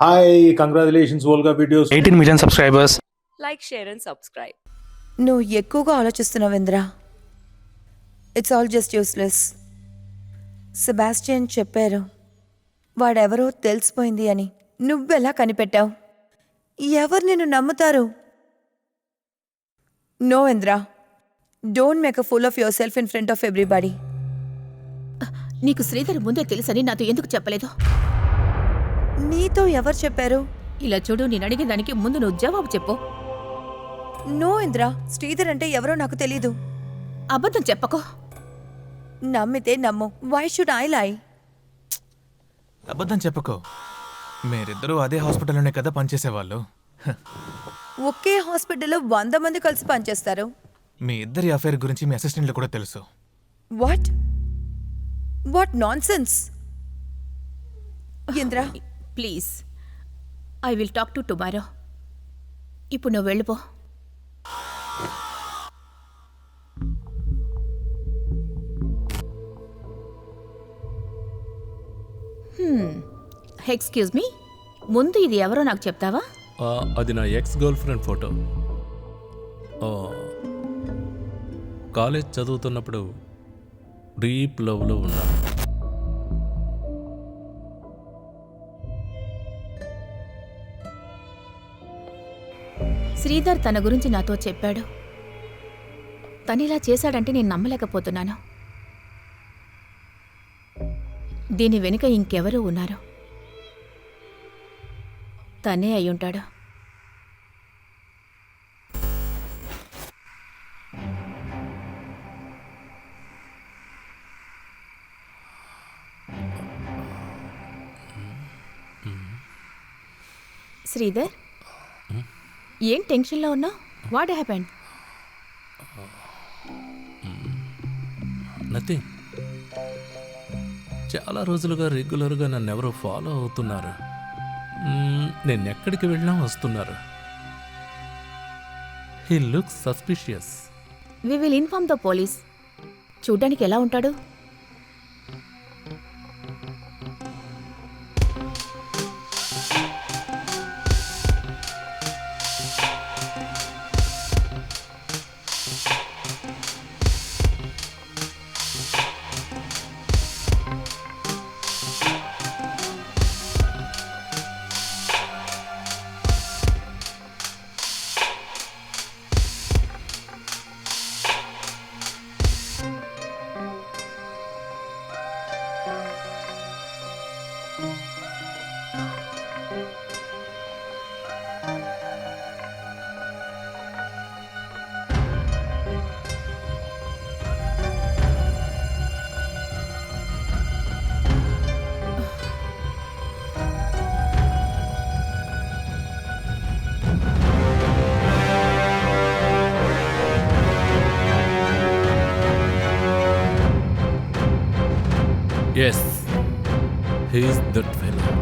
Hi, congratulations, Volga videos. 18 million subscribers. Like, share and subscribe. నువ్వు ఎక్కువగా ఆలోచిస్తున్నావు Indra. It's all just useless. Sebastian చెప్పారు వాడెవరో తెలిసిపోయింది అని. నువ్వెలా కనిపెట్టావు? ఎవరు నిన్ను నమ్ముతారు? No Indra, don't make a fool of your self in front of everybody. నీకు శ్రీధర్ ముందే తెలుసని నాతో ఎందుకు చెప్పలేదు? నీతో ఎవరు చెప్పారు? ఇలా చూడు, నేను అడిగిన దానికి ముందు నువ్వు జవాబు చెప్పు. నో ఇంద్ర, శ్రీధర్ అంటే ఎవరో నాకు తెలీదు. అబద్ధం చెప్పకో. నమ్మితే నమ్ము. వై షుడ్ ఐ లై? అబద్ధం చెప్పకో. మీరిద్దరూ అదే హాస్పిటల్లోనే కదా పనిచేసేవాళ్ళు. ఒకే హాస్పిటల్లో 100 మంది కలిసి పనిచేస్తారు. మీ ఇద్దరి అఫైర్ గురించి మీ అసిస్టెంట్లు కూడా తెలుసు. What what nonsense! Indra, please, I will talk to tomorrow. ఇప్పుడు నువ్వు వెళ్ళిపో. ఎక్స్క్యూజ్ మీ, ముందు ఇది ఎవరో నాకు చెప్తావా? అది నా ex girl friend photo. College చదువుతున్నప్పుడు డీప్ లవ్లో ఉన్నా. శ్రీధర్ తన గురించి నాతో చెప్పాడు. తనిలా చేశాడంటే నేను నమ్మలేకపోతున్నాను. దీని వెనుక ఇంకెవరూ ఉన్నారు. తనే అయ్యుంటాడు. శ్రీధర్, ఏం టెన్షన్లో ఉన్నావు? What happened? నథింగ్. చాలా రోజులుగా రెగ్యులర్గా నన్ను ఎవరో ఫాలో అవుతున్నారు. నేను ఎక్కడికి వెళ్ళినా వస్తున్నారు. He looks suspicious. We will inform the police. చూడ్డానికి ఎలా ఉంటాడు? Yes, he's that fellow.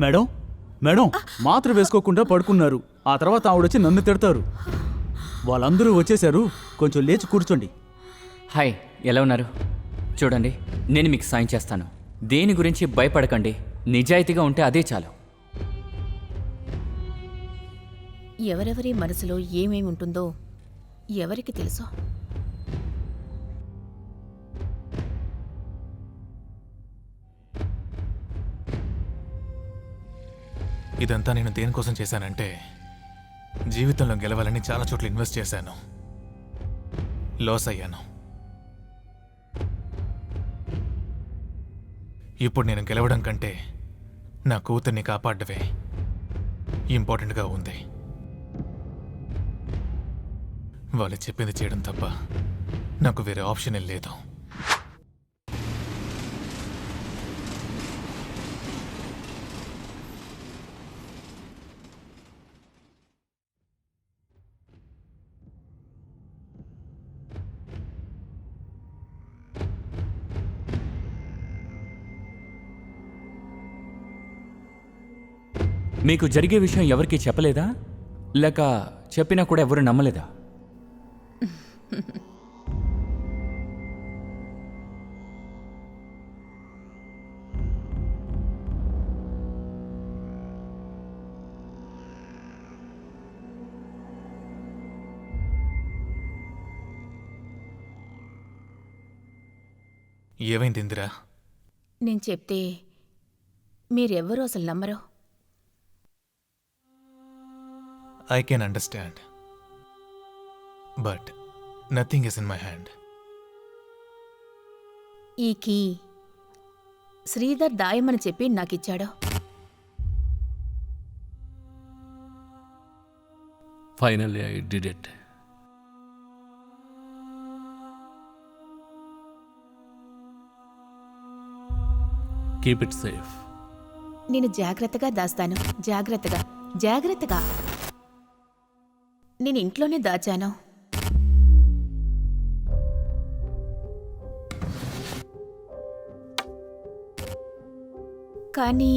Madam, madam, మాత్ర వేసుకోకుండా పడుకున్నారు. ఆ తర్వాత ఆవిడొచ్చి నన్ను తిడతారు. వాళ్ళందరూ వచ్చేశారు, కొంచెం లేచి కూర్చోండి. హాయ్, ఎలా ఉన్నారు? చూడండి, నేను మీకు సాయం చేస్తాను. దేని గురించి భయపడకండి. నిజాయితీగా ఉంటే అదే చాలు. ఎవరెవరి మనసులో ఏమేమి ఉంటుందో ఎవరికి తెలుసో. ఇదంతా నేను దేనికోసం చేశానంటే, జీవితంలో గెలవాలని చాలా చోట్ల ఇన్వెస్ట్ చేశాను. లాస్ అయ్యాను. ఇప్పుడు నేను గెలవడం కంటే నా కూతుర్ని కాపాడవే ఇంపార్టెంట్గా ఉంది. వాళ్ళు చెప్పింది చేయడం తప్ప నాకు వేరే ఆప్షన్ లేదు. మీకు జరిగే విషయం ఎవరికీ చెప్పలేదా, లేక చెప్పినా కూడా ఎవరు నమ్మలేదా? ఏమైంది ఇందిరా? నేను చెప్తే మీరెవ్వరూ అసలు నమ్మరు. I can understand. But nothing is in my hand. ఈ కీ శ్రీధర్ దాయమని చెప్పి నాకిచ్చాడు. Finally I did it. Keep it safe. నేను జాగ్రత్తగా దాస్తాను. జాగ్రత్తగా నేను ఇంట్లోనే దాచాను. కానీ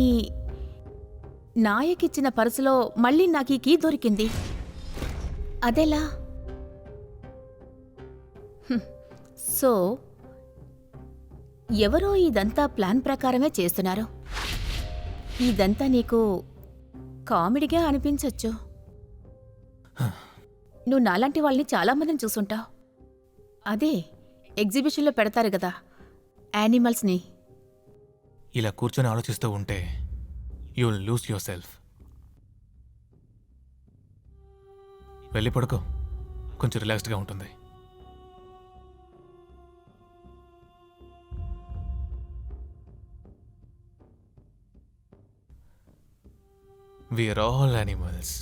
నాయకిచ్చిన పర్సులో మళ్ళీ నాకు ఈ కీ దొరికింది. అదెలా? సో ఎవరో ఇదంతా ప్లాన్ ప్రకారమే చేస్తున్నారు. ఇదంతా నీకు కామెడీగా అనిపించొచ్చు. నువ్వు నాలాంటి వాళ్ళని చాలామందిని చూసుంటావు. అదే ఎగ్జిబిషన్లో పెడతారు కదా యానిమల్స్ని. ఇలా కూర్చొని ఆలోచిస్తూ ఉంటే you will lose your self. వెళ్ళి పడుకో, కొంచెం రిలాక్స్డ్గా ఉంటుంది. We are all animals.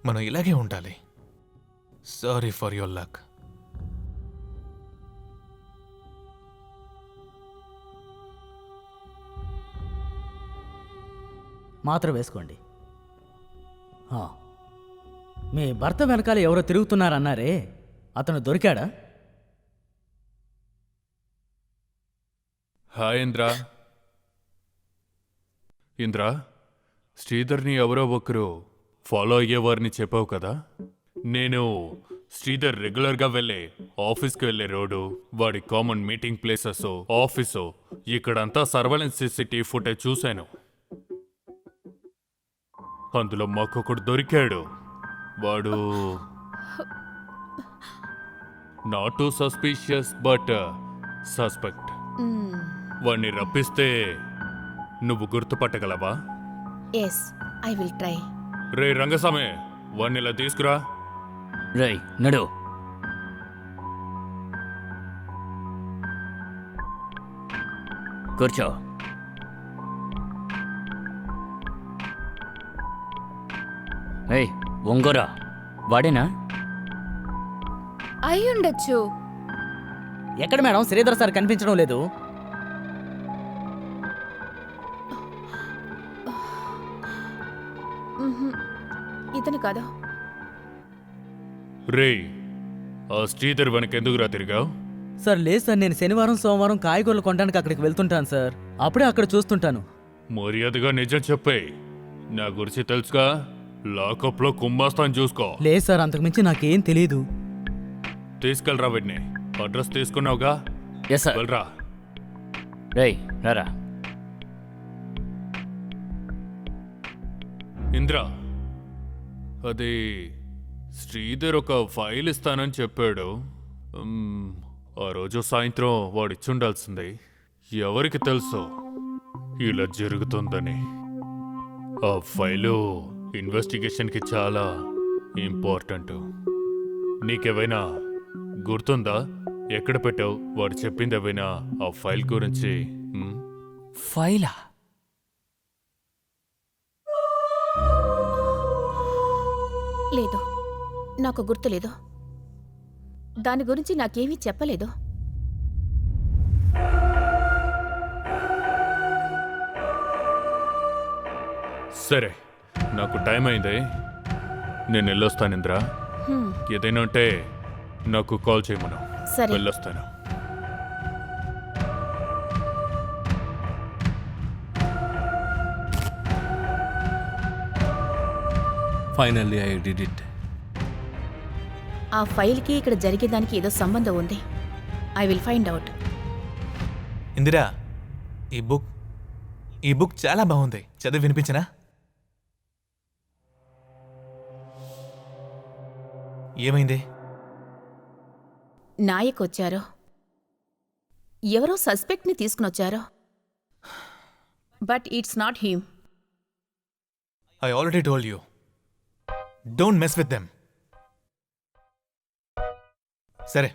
మనం ఇలాగే ఉండాలి. Sorry for your luck. మాత్ర వేసుకోండి. మీ భర్త వెనకాల ఎవరో తిరుగుతున్నారన్నారే, అతను దొరికాడా? హాయ్ ఇంద్రా. ఇంద్రా, శ్రీధర్ని ఎవరో ఒకరు ఫాలో అయ్యేవారిని చెప్పావు కదా. నేను శ్రీధర్ రెగ్యులర్గా వెళ్ళే ఆఫీస్కి వెళ్ళే రోడ్డు, వాడి కామన్ మీటింగ్ ప్లేసెస్, ఆఫీసు, ఇక్కడంతా సర్వేలెన్స్ CCTV ఫుటేజ్ చూశాను. అందులో మాకొకడు దొరికాడు. వాడు not too suspicious but suspect. వాడిని రప్పిస్తే నువ్వు గుర్తుపట్టగలవా? Yes, I will try. రే రంగస్వామి, వాడిని ఇలా తీసుకురా. రై నడు. కూర్చో. ఏయ్ ఒంగోరా, వాడేనా? అయ్యుండొచ్చు. ఎక్కడ మేడం శ్రీధర్ సార్ కనిపించడం లేదు? ఇతను కాదు. రే, ఆ శ్రీధర్ వెనకెందుకురా తిరిగావు? సార్ లేదు సార్, నేను శనివారం సోమవారం కాయగూరలు కొనడానికి అక్కడికి వెళ్తుంటాను సార్. అప్పుడే అక్కడ చూస్తుంటాను. మర్యాదగా నిజం చెప్పే. నా గురించి తెలుసుగా. లాకప్లో కుంభాస్తాను చూసుకో. లేదు సార్, అంతకుమించి నాకేం తెలీదు. తీసుకెళ్ళరా వీడిని. అడ్రస్ తీసుకున్నావుగా, ఎస్ సార్. వెళ్ళరా. రై రారా. ఇంద్రా, అది శ్రీధర్ ఒక ఫైల్ ఇస్తానని చెప్పాడు. ఆ రోజు సాయంత్రం వాడిచ్చుండాల్సింది. ఎవరికి తెలుసు ఇలా జరుగుతుందని? ఆ ఫైలు ఇన్వెస్టిగేషన్కి చాలా ఇంపార్టెంట్. నీకేమైనా గుర్తుందా? ఎక్కడ పెట్టావు? వాడు చెప్పింది ఏమైనా ఆ ఫైల్ గురించి? ఫైలా? లేదు, నాకు గుర్తులేదు. దాని గురించి నాకేమీ చెప్పలేదు. సరే, నాకు టైం అయింది, నేను వెళ్ళొస్తాను ఇంద్ర. ఏదైనా ఉంటే నాకు కాల్ చేయమను. సరే. వెళ్ళొస్తాను. Finally I did it. ఆ ఫైల్కి ఇక్కడ జరిగేదానికి ఏదో సంబంధం ఉంది. I will find out. Indira, ఈ బుక్ చాలా బాగుంది, చదివి వినిపించనా? ఏమైంది? నాయక్ వచ్చారో, ఎవరో సస్పెక్ట్ని తీసుకునొచ్చారో. But it's not him. I already told you, don't mess with them. సరే,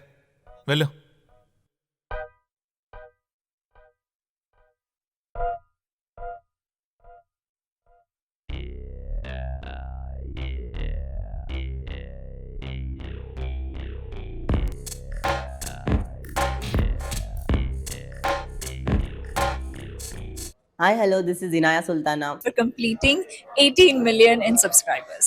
వెళ్ళు. Hi, hello, this is Inaya Sultana. For completing 18 million in subscribers.